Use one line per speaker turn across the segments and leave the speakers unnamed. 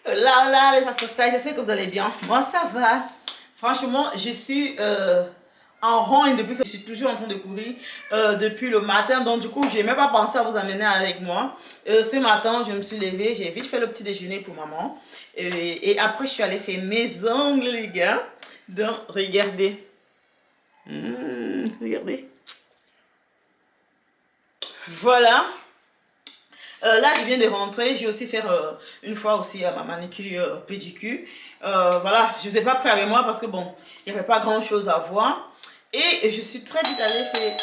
Là, les afro-style, j'espère que vous allez bien. Moi, ça va. Franchement, je suis en rang depuis, je suis toujours en train de courir depuis le matin. Donc, du coup, je n'ai même pas pensé à vous amener avec moi. Ce matin, je me suis levée, j'ai vite fait le petit déjeuner pour maman. Et après, je suis allée faire mes ongles, les gars. Donc, regardez. Regardez. Voilà. Là, je viens de rentrer. J'ai aussi fait une fois aussi ma manicure, pédicure. Voilà, je ne vous ai pas pris avec moi parce que bon, il n'y avait pas grand chose à voir. Et je suis très vite allée faire.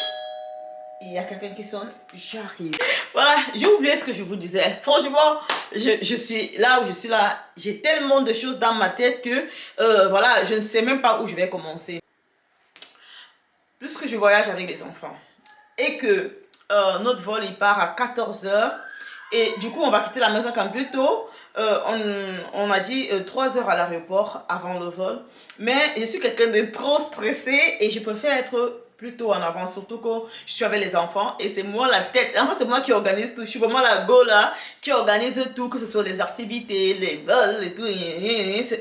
Il y a quelqu'un qui sonne. J'arrive. Voilà, j'ai oublié ce que je vous disais. Franchement, je suis là où je suis là. J'ai tellement de choses dans ma tête que voilà, je ne sais même pas où je vais commencer. Puisque je voyage avec les enfants et que notre vol il part à 14 h. Et du coup, on va quitter la maison quand même plus tôt. On a dit 3 heures à l'aéroport avant le vol. Mais je suis quelqu'un de trop stressé et je préfère être plus tôt en avance, surtout quand je suis avec les enfants. Et c'est moi la tête. En fait, c'est moi qui organise tout. Je suis vraiment la go là, qui organise tout, que ce soit les activités, les vols et tout.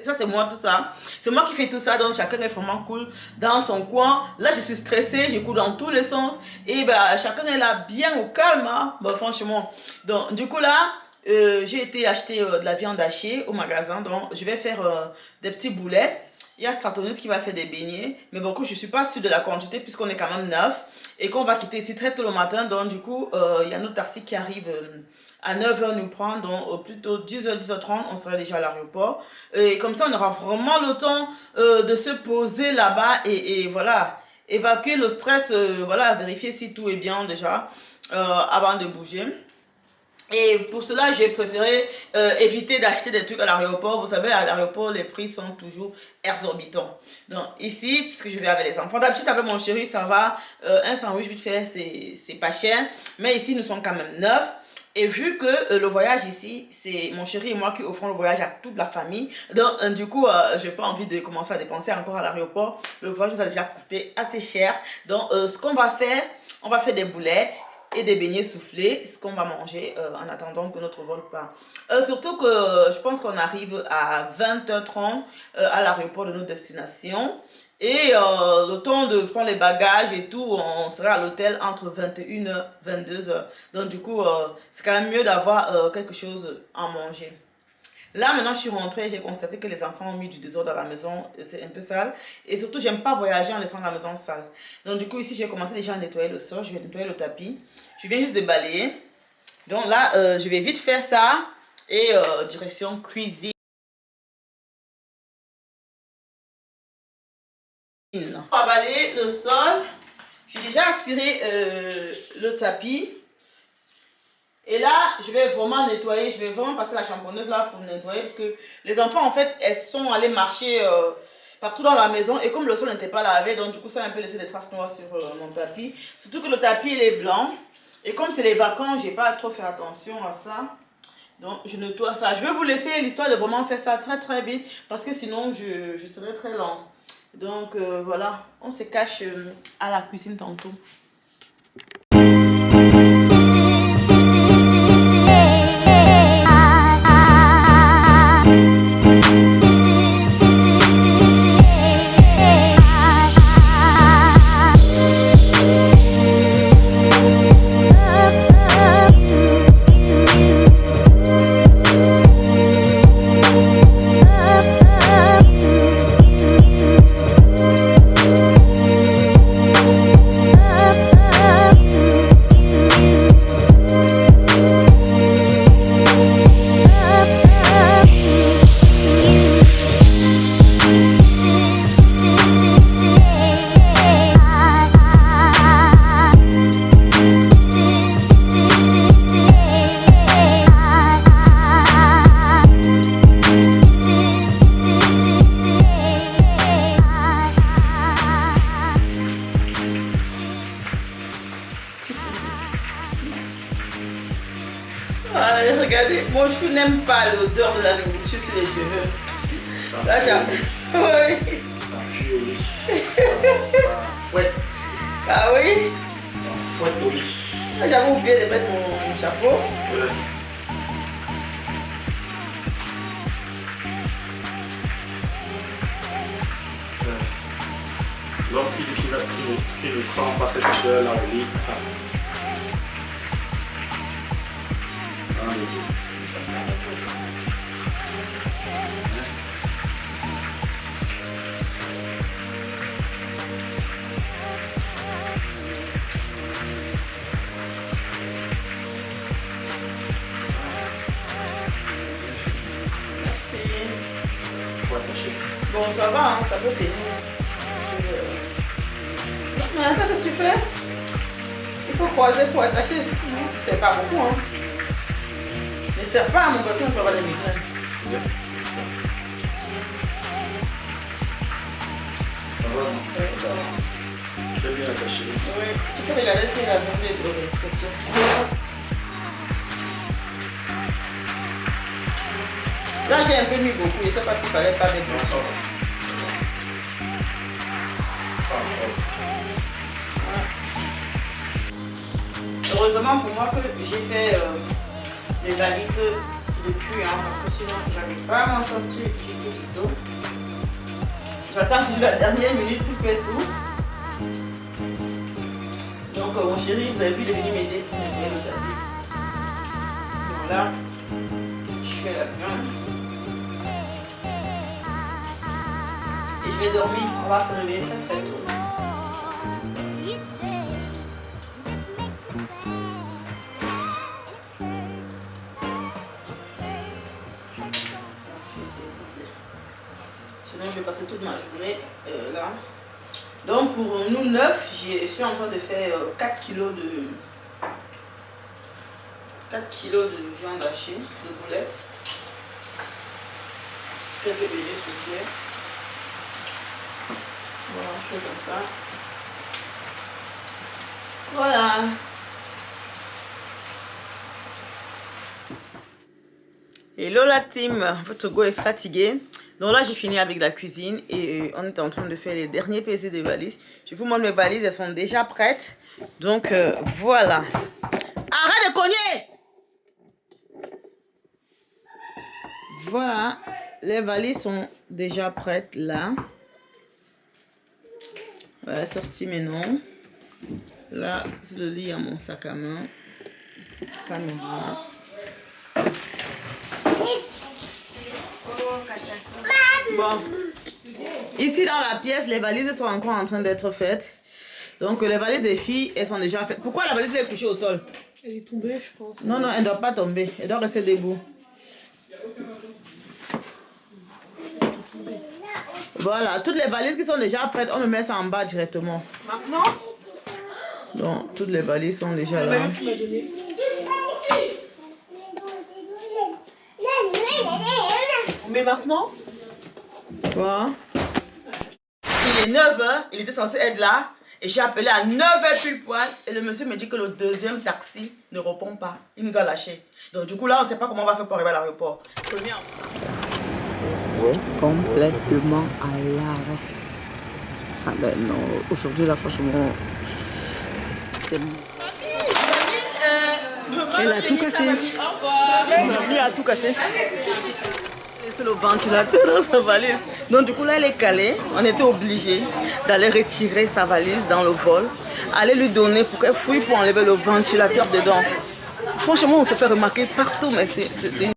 Ça, c'est moi tout ça. C'est moi qui fais tout ça. Donc, chacun est vraiment cool dans son coin. Là, je suis stressée, je cours dans tous les sens. Et bah, chacun est là bien au calme. Hein. Bah, franchement. Donc, du coup, là, j'ai été acheter de la viande hachée au magasin. Donc, je vais faire des petites boulettes. Il y a Stratonis qui va faire des beignets. Mais bon, je ne suis pas sûre de la quantité puisqu'on est quand même 9. Et qu'on va quitter ici très tôt le matin. Donc, du coup, il y a notre taxi qui arrive à 9 h nous prendre. Donc, plutôt 10 h, 10 h 30, on sera déjà à l'aéroport. Et comme ça, on aura vraiment le temps de se poser là-bas. Et voilà, évacuer le stress. Voilà, vérifier si tout est bien déjà avant de bouger. Et pour cela, j'ai préféré éviter d'acheter des trucs à l'aéroport. Vous savez, à l'aéroport, les prix sont toujours exorbitants. Donc ici, puisque je vais avec les enfants, d'habitude avec mon chéri, ça va. Un sandwich vite fait, c'est pas cher. Mais ici, nous sommes quand même 9. Et vu que le voyage ici, c'est mon chéri et moi qui offrons le voyage à toute la famille. Donc du coup, je n'ai pas envie de commencer à dépenser encore à l'aéroport. Le voyage nous a déjà coûté assez cher. Donc ce qu'on va faire, on va faire des boulettes et des beignets soufflés, ce qu'on va manger en attendant que notre vol part. Surtout que je pense qu'on arrive à 20 h 30 à l'aéroport de notre destination. Et le temps de prendre les bagages et tout, on sera à l'hôtel entre 21 h 22 h. Donc du coup, c'est quand même mieux d'avoir quelque chose à manger. Là, maintenant, je suis rentrée, j'ai constaté que les enfants ont mis du désordre dans la maison. C'est un peu sale. Et surtout, j'aime pas voyager en laissant la maison sale. Donc, du coup, ici, j'ai commencé déjà à nettoyer le sol. Je vais nettoyer le tapis. Je viens juste de balayer. Donc là, je vais vite faire ça. Et direction cuisine. On va balayer le sol. J'ai déjà aspiré le tapis. Et là, je vais vraiment nettoyer, je vais vraiment passer la shamponeuse là pour nettoyer parce que les enfants, en fait, elles sont allées marcher partout dans la maison et comme le sol n'était pas lavé, donc du coup, ça a un peu laissé des traces noires sur mon tapis. Surtout que le tapis, il est blanc. Et comme c'est les vacances, j'ai pas trop fait attention à ça. Donc, je nettoie ça. Je vais vous laisser l'histoire de vraiment faire ça très très vite parce que sinon, je serai très lente. Donc, voilà, on se cache à la cuisine tantôt. Regardez, mon chou n'aime pas l'odeur de la nourriture sur les cheveux. Là, j'aime. Oui.
Ça pue, ça fouette.
Ah oui?
Ça fouette, oui.
J'avais oublié de mettre mon chapeau.
Ouais. L'homme qui ne sent pas cette odeur là, il dit
Bon, ça va, hein, ça peut tenir. Mais attends, qu'est-ce que tu fais? Il faut croiser pour attacher. C'est pas beaucoup, hein. Ne serre pas à mon garçon, il faut avoir des migraines.
Ça va, non?
Oui, ça va.
Très bien attaché.
Oui, tu peux regarder s'il a donné des instructions. Là, j'ai un peu mis beaucoup. Je ne sais pas s'il fallait pas mettre beaucoup. Heureusement pour moi que j'ai fait les valises depuis, hein, parce que sinon, j'arrive pas à m'en sortir du tout. J'attends toujours la dernière minute pour faire tout. Donc, mon chéri, vous avez vu, il est venu m'aider pour m'aider le tapis. Voilà, je fais la viande. Et je vais dormir, on va se réveiller très très tôt. Sinon je vais passer toute ma journée là. Donc pour nous 9, je suis en train de faire 4 kilos de viande hachée, de boulettes. Quelques bébés soufflés. Voilà, je fais comme ça. Voilà. Hello la team, votre go est fatigué. Donc là j'ai fini avec la cuisine et on est en train de faire les derniers pesées de valises. Je vous montre mes valises, elles sont déjà prêtes. Donc voilà. Arrête de cogner! Voilà, les valises sont déjà prêtes là. Voilà, sorti mes noms. Là, sur le lit, il y a mon sac à main. Caméra. Bon. Ici dans la pièce, les valises sont encore en train d'être faites. Donc les valises des filles, elles sont déjà faites. Pourquoi la valise est couchée au sol?
Elle est tombée, je pense.
Non, non, elle ne doit pas tomber. Elle doit rester debout. Voilà, toutes les valises qui sont déjà prêtes, on me met ça en bas directement.
Maintenant?
Donc, toutes les valises sont déjà là.
Tu m'as donné. Mais maintenant?
Voilà. Il est 9 h, il était censé être là. Et j'ai appelé à 9 h pile poil. Et le monsieur me dit que le deuxième taxi ne répond pas. Il nous a lâchés. Donc du coup là, on ne sait pas comment on va faire pour arriver à l'aéroport. Complètement à l'arrêt. Ah ben non, aujourd'hui là franchement, c'est bon. Elle a tout cassé. Elle a tout cassé. C'est le ventilateur dans sa valise. Donc du coup là elle est calée. On était obligé d'aller retirer sa valise dans le vol. Aller lui donner pour qu'elle fouille pour enlever le ventilateur dedans. Franchement on s'est fait remarquer partout mais c'est une...